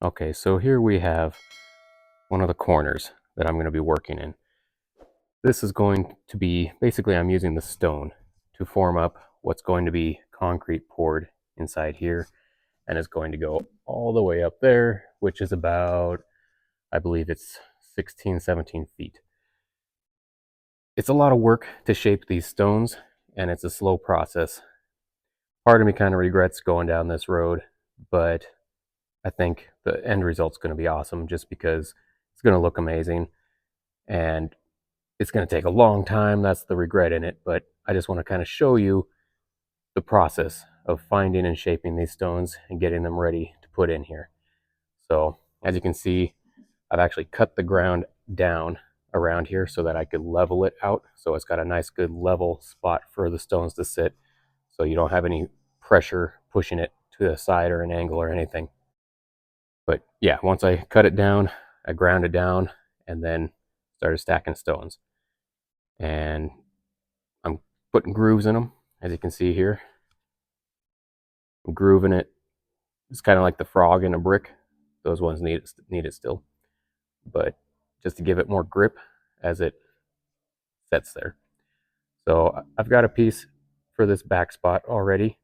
Okay, so here we have one of the corners that I'm going to be working in. This is going to be, basically I'm using the stone to form up what's going to be concrete poured inside here, and it's going to go all the way up there, which is about, I believe it's 16, 17 feet. It's a lot of work to shape these stones, and it's a slow process. Part of me kind of regrets going down this road, but I think the end result's going to be awesome just because it's going to look amazing, and it's going to take a long time. That's the regret in it, but I just want to kind of show you the process of finding and shaping these stones and getting them ready to put in here. So as you can see, I've actually cut the ground down around here so that I could level it out. So it's got a nice good level spot for the stones to sit. So you don't have any pressure pushing it to the side or an angle or anything. But yeah, once I cut it down, I ground it down and then started stacking stones. And I'm putting grooves in them, as you can see here. I'm grooving it. It's kind of like the frog in a brick. Those ones need it still. But just to give it more grip as it sets there. So I've got a piece for this back spot already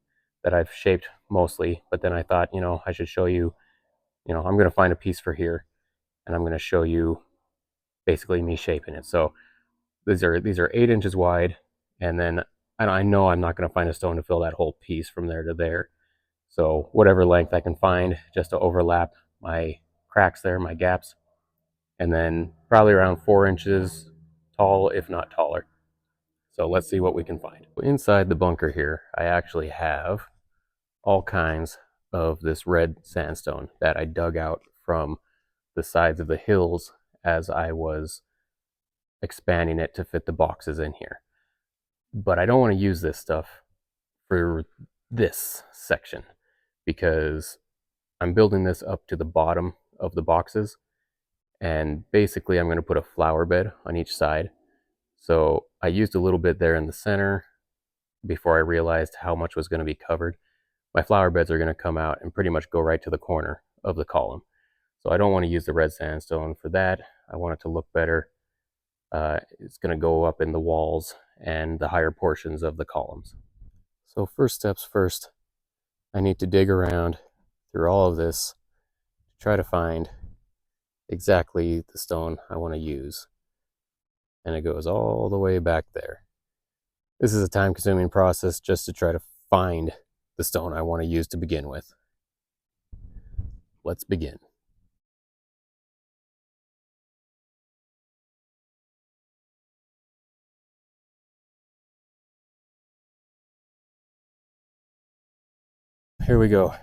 that I've shaped mostly, but then I thought, I should show you, I'm going to find a piece for here, and I'm going to show you basically me shaping it. So these are 8 inches wide, and then I know I'm not going to find a stone to fill that whole piece from there to there. So whatever length I can find just to overlap my cracks there, my gaps, and then probably around 4 inches tall, if not taller. So let's see what we can find. Inside the bunker here, I actually have all kinds of this red sandstone that I dug out from the sides of the hills as I was expanding it to fit the boxes in here. But I don't want to use this stuff for this section because I'm building this up to the bottom of the boxes, and basically I'm going to put a flower bed on each side. So I used a little bit there in the center before I realized how much was going to be covered. My flower beds are going to come out and pretty much go right to the corner of the column. So I don't want to use the red sandstone for that. I want it to look better. It's going to go up in the walls and the higher portions of the columns. So first steps first, I need to dig around through all of this to try to find exactly the stone I want to use. And it goes all the way back there. This is a time-consuming process just to try to find the stone I want to use to begin with. Let's begin. Here we go.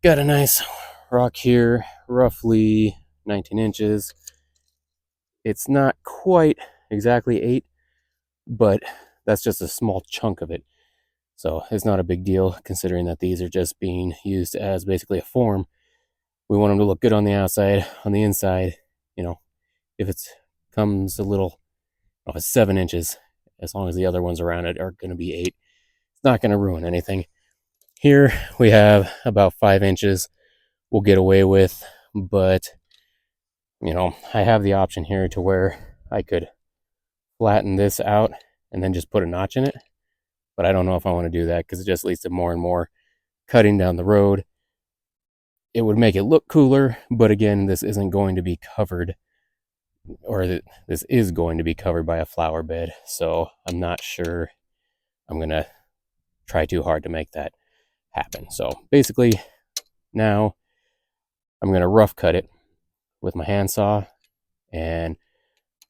Got a nice rock here, roughly 19 inches. It's not quite exactly 8, but that's just a small chunk of it. So it's not a big deal considering that these are just being used as basically a form. We want them to look good on the outside. On the inside, if it comes a little, if it's 7 inches, as long as the other ones around it are going to be 8, it's not going to ruin anything. Here we have about 5 inches we'll get away with, but I have the option here to where I could flatten this out and then just put a notch in it, but I don't know if I want to do that because it just leads to more and more cutting down the road. It would make it look cooler, but again, this isn't going to be covered, or this is going to be covered by a flower bed, so I'm not sure I'm going to try too hard to make that happen. So basically now I'm going to rough cut it with my handsaw and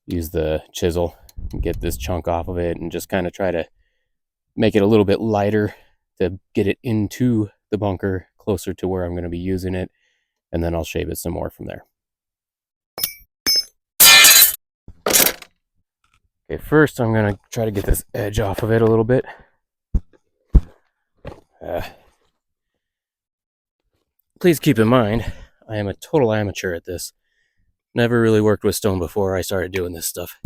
use the chisel and get this chunk off of it and just kind of try to make it a little bit lighter to get it into the bunker closer to where I'm going to be using it, and then I'll shape it some more from there. Okay, first I'm going to try to get this edge off of it a little bit. Please keep in mind, I am a total amateur at this. Never really worked with stone before I started doing this stuff.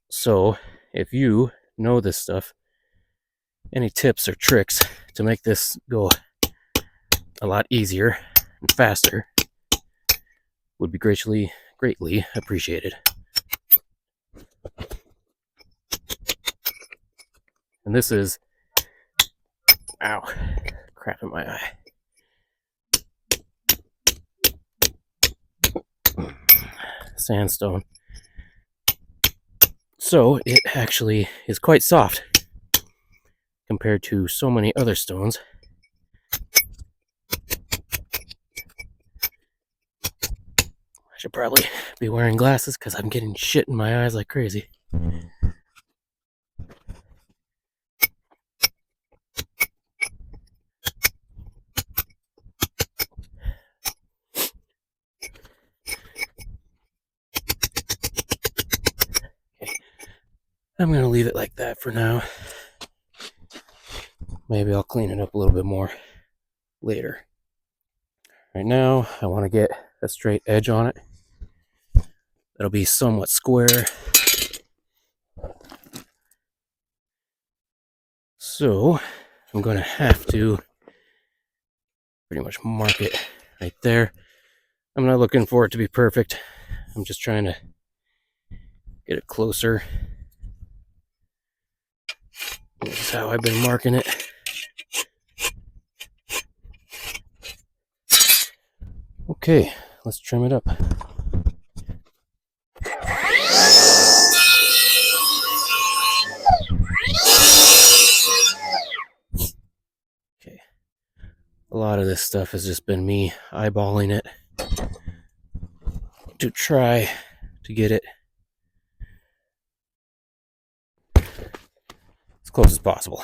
So, if you know this stuff, Any tips or tricks to make this go a lot easier and faster would be greatly appreciated. And this is, ow, crap in my eye. Sandstone. So it actually is quite soft compared to so many other stones. I should probably be wearing glasses because I'm getting shit in my eyes like crazy. I'm going to leave it like that for now. Maybe I'll clean it up a little bit more later. Right now, I want to get a straight edge on it. That'll be somewhat square. So, I'm going to have to pretty much mark it right there. I'm not looking for it to be perfect. I'm just trying to get it closer. This is how I've been marking it. Okay, let's trim it up. Okay. A lot of this stuff has just been me eyeballing it to try to get it as close as possible.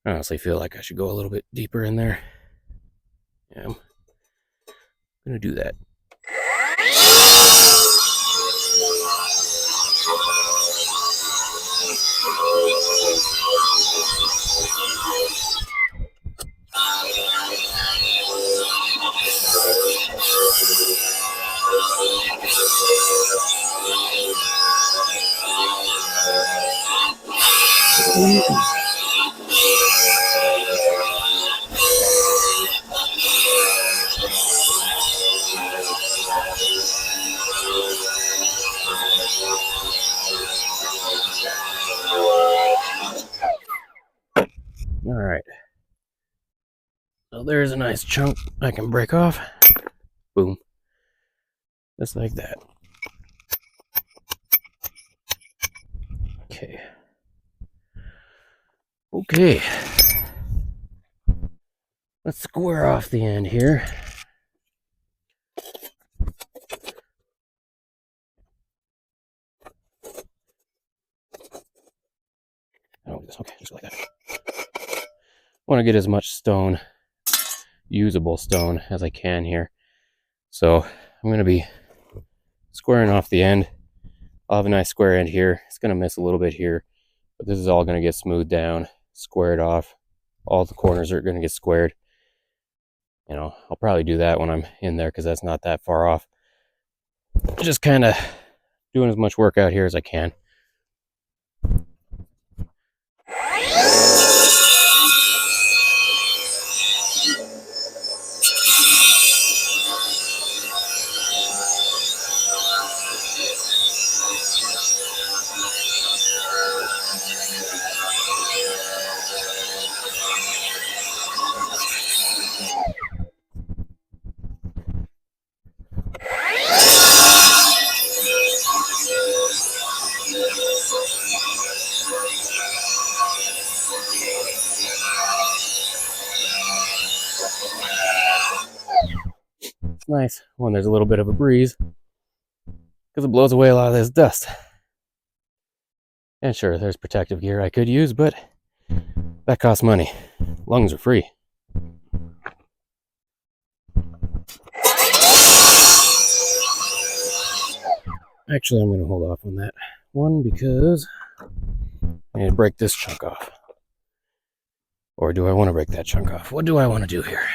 I honestly feel like I should go a little bit deeper in there. Yeah, I'm gonna do that. All right. So there's a nice chunk I can break off. Boom. Just like that. Okay. Okay. Let's square off the end here. Okay, just like that. I want to get as much stone, usable stone, as I can here. So I'm going to be squaring off the end. I'll have a nice square end here. It's going to miss a little bit here, but this is all going to get smoothed down, squared off. All the corners are going to get squared. You know, I'll probably do that when I'm in there because that's not that far off. Just kind of doing as much work out here as I can. It's nice when there's a little bit of a breeze because it blows away a lot of this dust. And sure, there's protective gear I could use, but that costs money. Lungs are free. Actually, I'm going to hold off on that one because I need to break this chunk off. Or do I want to break that chunk off? What do I want to do here?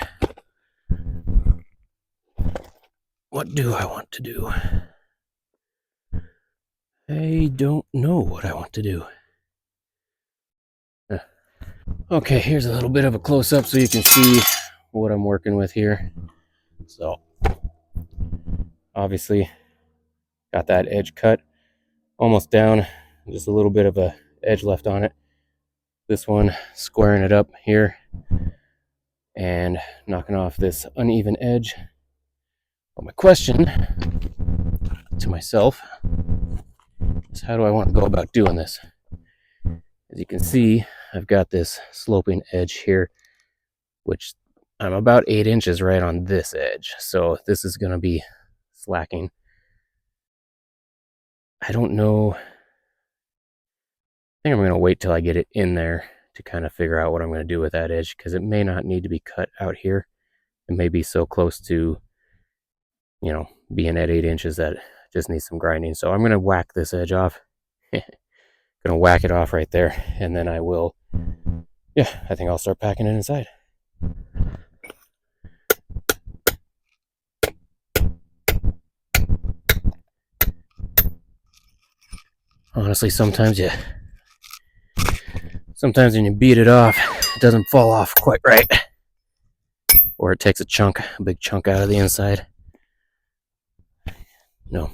What do I want to do? I don't know what I want to do. Okay, here's a little bit of a close-up so you can see what I'm working with here. So obviously got that edge cut almost down, just a little bit of a edge left on it. This one squaring it up here and knocking off this uneven edge. But my question to myself is, how do I want to go about doing this? As you can see, I've got this sloping edge here, which I'm about 8 inches right on this edge. So this is going to be slacking. I don't know. I think I'm going to wait till I get it in there to kind of figure out what I'm going to do with that edge, because it may not need to be cut out here. It may be so close to, being at 8 inches that it just needs some grinding. So I'm going to whack this edge off. Gonna whack it off right there, and then I will, I think I'll start packing it inside. Honestly, sometimes when you beat it off, it doesn't fall off quite right, or it takes a big chunk out of the inside. No,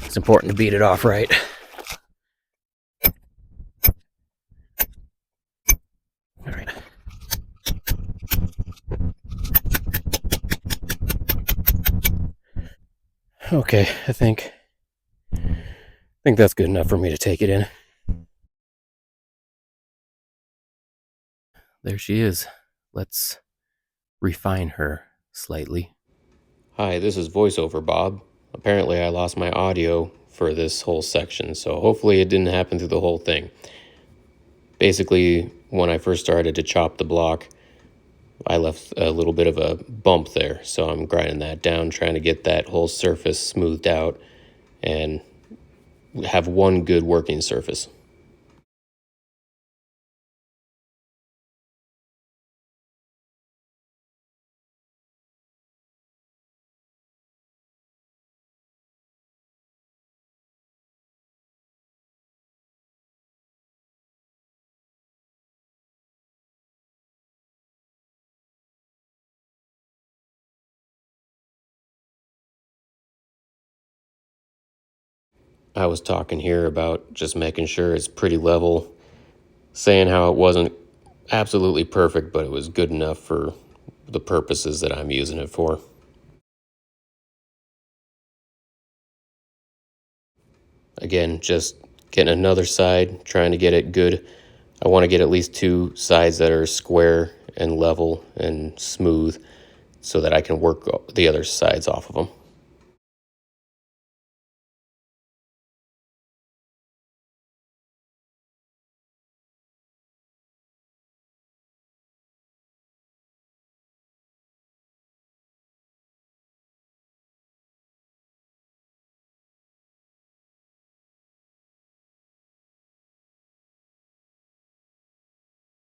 it's important to beat it off right. All right. Okay, I think that's good enough for me to take it in. There she is. Let's refine her slightly. Hi, this is VoiceOver Bob. Apparently I lost my audio for this whole section, so hopefully it didn't happen through the whole thing. Basically, when I first started to chop the block, I left a little bit of a bump there, so I'm grinding that down, trying to get that whole surface smoothed out and have one good working surface. I was talking here about just making sure it's pretty level, saying how it wasn't absolutely perfect, but it was good enough for the purposes that I'm using it for. Again, just getting another side, trying to get it good. I want to get at least 2 sides that are square and level and smooth so that I can work the other sides off of them.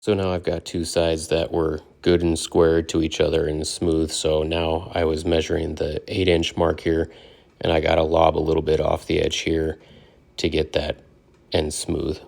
So now I've got 2 sides that were good and squared to each other and smooth. So now I was measuring the 8-inch mark here, and I got to lob a little bit off the edge here to get that end smooth.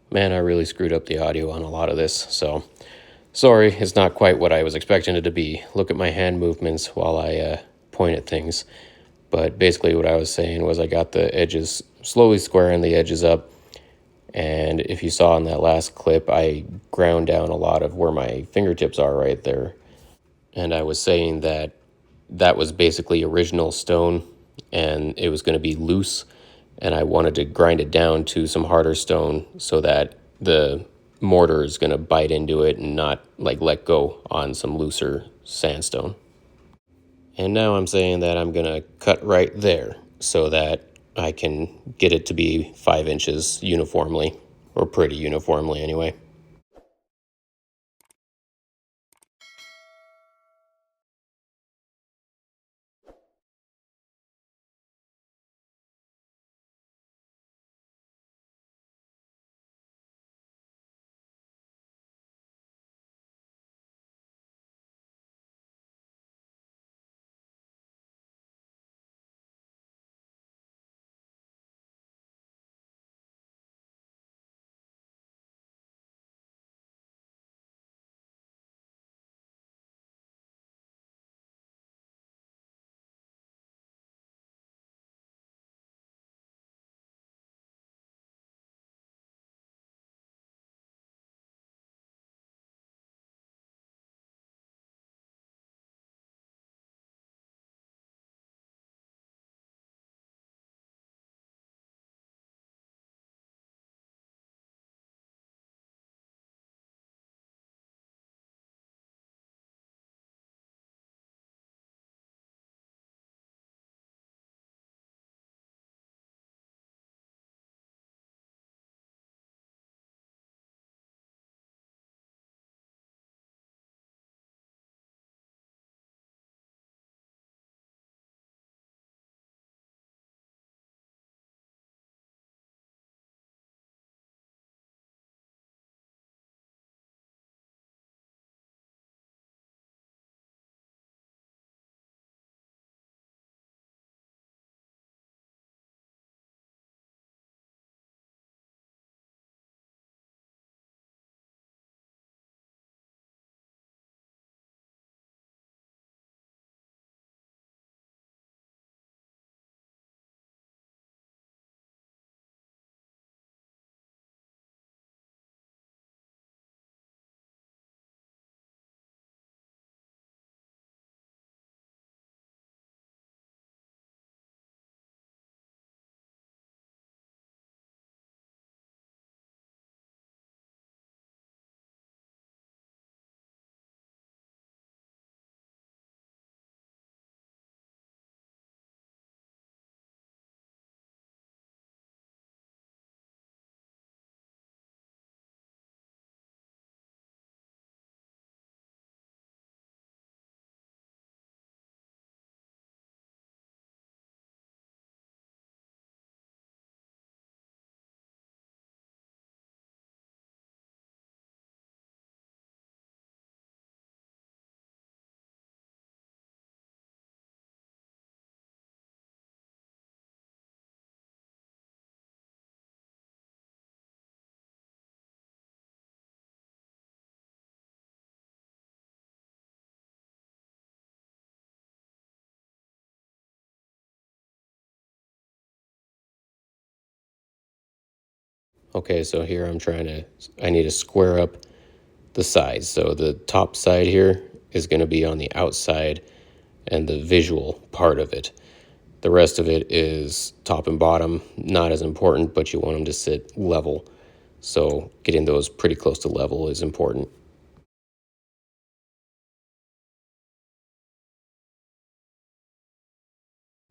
Man, I really screwed up the audio on a lot of this, so sorry, it's not quite what I was expecting it to be. Look at my hand movements while I point at things. But basically what I was saying was I got the edges, slowly squaring the edges up, and if you saw in that last clip, I ground down a lot of where my fingertips are right there. And I was saying that that was basically original stone, and it was going to be loose, and I wanted to grind it down to some harder stone so that the mortar is going to bite into it and not like let go on some looser sandstone. And now I'm saying that I'm going to cut right there so that I can get it to be 5 inches uniformly, or pretty uniformly anyway. Okay, so here I need to square up the sides. So the top side here is going to be on the outside and the visual part of it. The rest of it is top and bottom, not as important, but you want them to sit level. So getting those pretty close to level is important.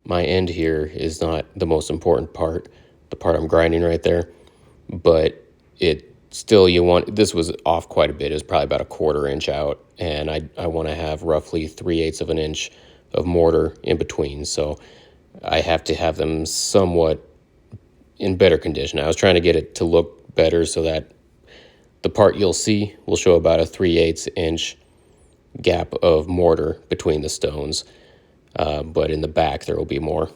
My end here is not the most important part, the part I'm grinding right there, but it still, you want, this was off quite a bit. It was probably about a 1/4 inch out, and I want to have roughly 3/8 of an inch of mortar in between. So I have to have them somewhat in better condition. I was trying to get it to look better so that the part you'll see will show about a 3/8 inch gap of mortar between the stones, but in the back there will be more.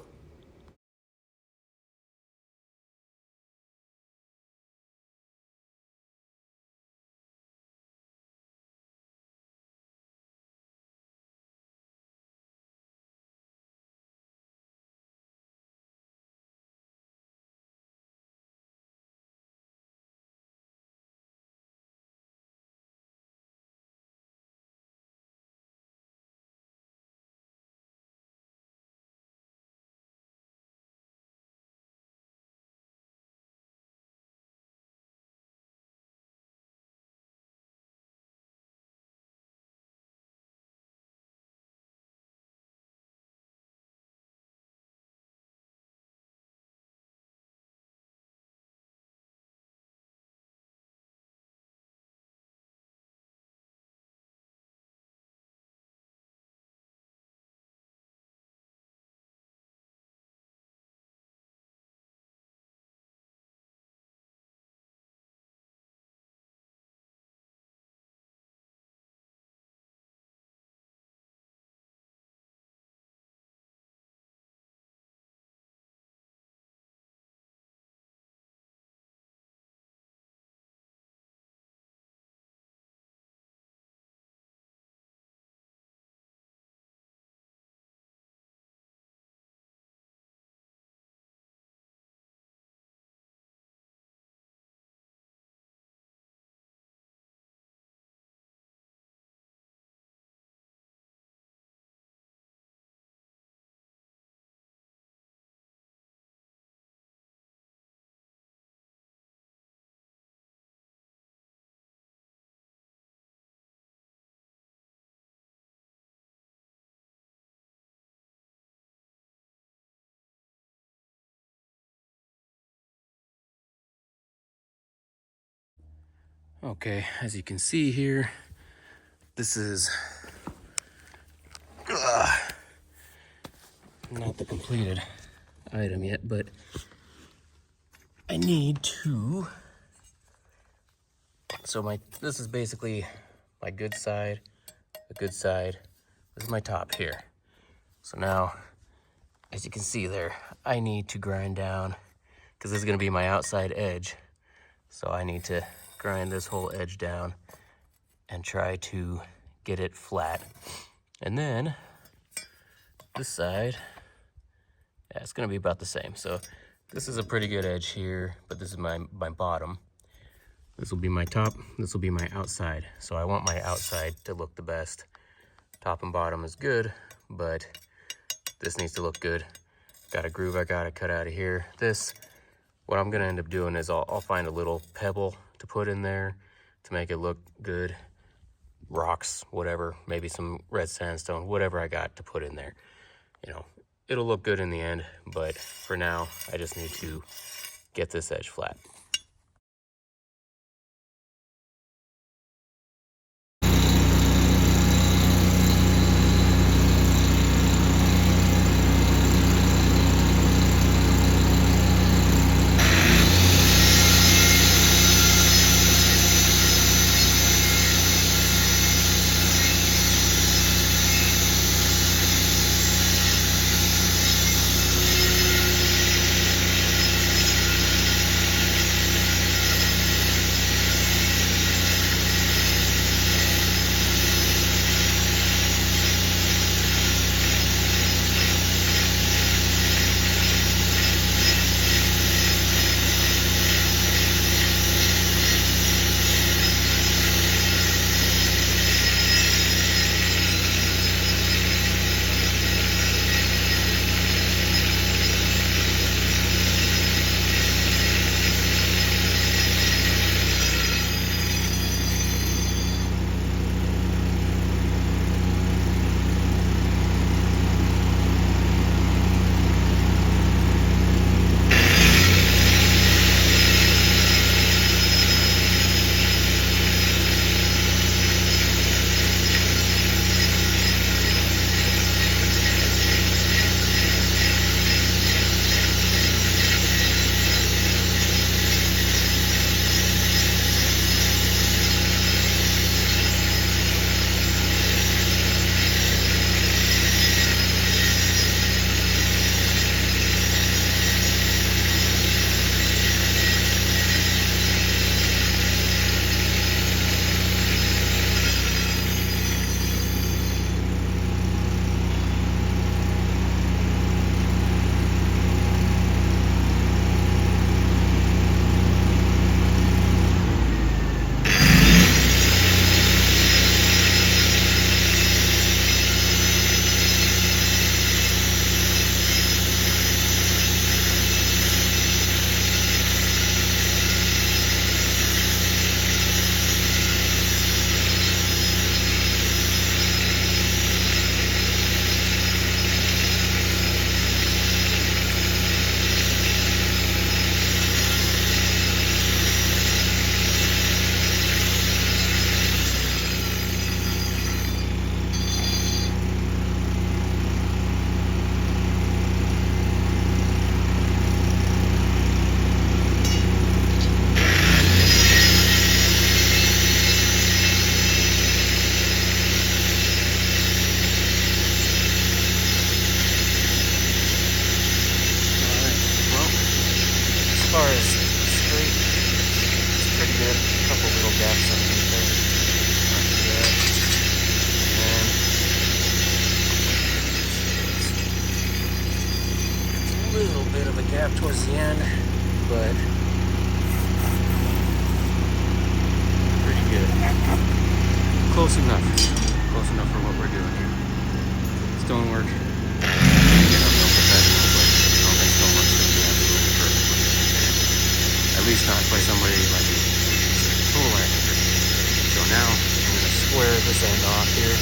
Okay, as you can see here, this is not the completed item yet, but I need to. So this is basically my good side, the good side. This is my top here. So now, as you can see there, I need to grind down, because this is going to be my outside edge. So I need to grind this whole edge down and try to get it flat. And then this side, yeah, it's going to be about the same. So this is a pretty good edge here, but this is my bottom. This will be my top, this will be my outside. So I want my outside to look the best. Top and bottom is good, but this needs to look good. Got a groove I gotta cut out of here. What I'm gonna end up doing is I'll find a little pebble to put in there to make it look good. Rocks, whatever, maybe some red sandstone, whatever I got to put in there. You know, it'll look good in the end, but for now, I just need to get this edge flat. Gap towards the end, but pretty good. Close enough. Close enough for what we're doing here. Stonework. Again, I'm no professional, but I don't think stonework's going to be absolutely perfect. At least not by somebody like me. Total amateur. So now I'm going to square this end off here.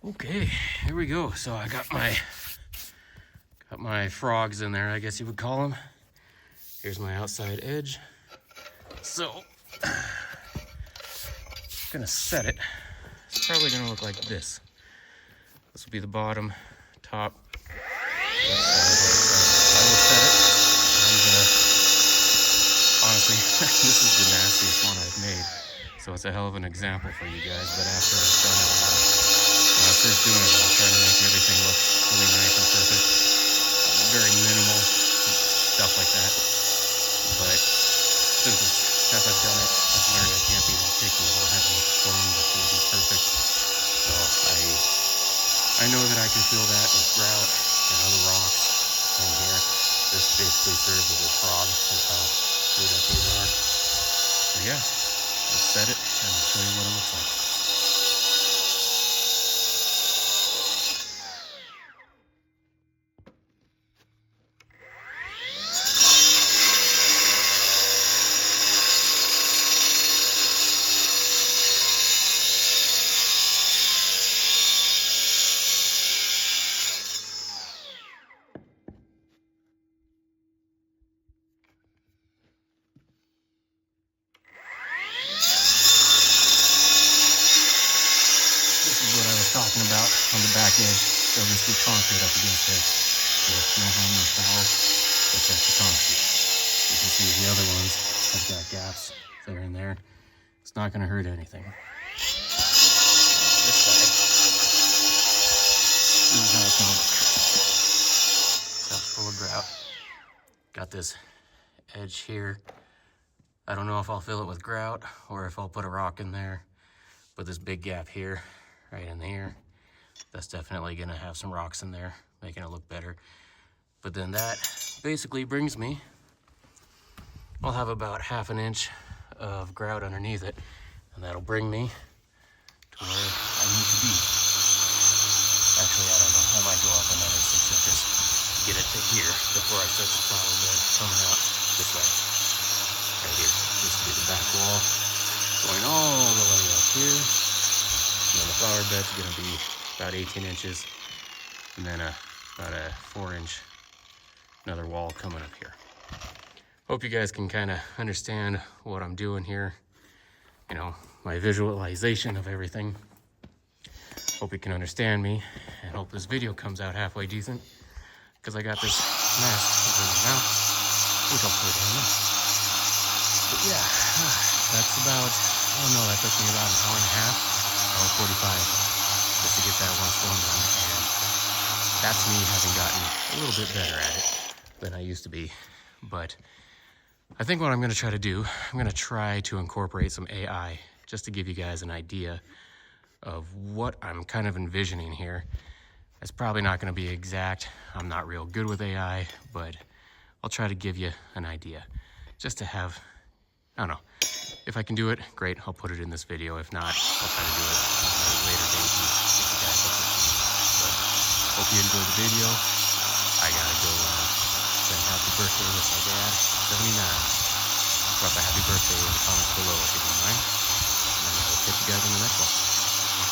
Okay, here we go. So I got my frogs in there, I guess you would call them. Here's my outside edge. So I'm gonna set it. It's probably gonna look like this. This will be the bottom, top. I will set it. And honestly, this is the nastiest one I've made. So it's a hell of an example for you guys. But after I've done it, when I was first doing it, I was trying to make everything look really nice and perfect. Very minimal stuff like that. But since I've done it, I've learned I can't be that picky. I don't have any stone that's going to be perfect. So I know that I can fill that with grout and other rocks in here. This basically serves as a frog. That's how good that these are. So yeah, let's set it and I'll show you what it looks like. Talking about on the back edge, so this be concrete up against there. So no harm, no foul, but that's the concrete. You can see the other ones have got gaps there and there. It's not going to hurt anything. This side, this is how it's going to look. That's full of grout. Got this edge here. I don't know if I'll fill it with grout or if I'll put a rock in there, but this big gap here, right in here, that's definitely gonna have some rocks in there, making it look better. But then that basically brings me, I'll have about ½ an inch of grout underneath it, and that'll bring me to where I need to be. Actually, I don't know, I might go up another 6 inches to get it to here before I start the flower bed coming out this way. Right here, this will be the back wall, going all the way up here. And then the flower bed's gonna be about 18 inches, and then about a 4-inch another wall coming up here. Hope you guys can kind of understand what I'm doing here. You know, my visualization of everything. Hope you can understand me, and hope this video comes out halfway decent, because I got this mask over my mouth, which I'll put on this. But yeah, that's about, I don't know, that took me about an hour and a half. 45 just to get that one stone done, and that's me having gotten a little bit better at it than I used to be. But I think what I'm going to try to do, I'm going to try to incorporate some AI just to give you guys an idea of what I'm kind of envisioning here. It's probably not going to be exact. I'm not real good with AI, but I'll try to give you an idea just to have, I don't know. If I can do it, great, I'll put it in this video. If not, I'll try to do it at a later date and get you guys up to speed. But hope you enjoyed the video. I gotta go send happy birthday with my dad, 79. Drop a happy birthday in the comments below if you don't mind. And I'll catch you guys in the next one.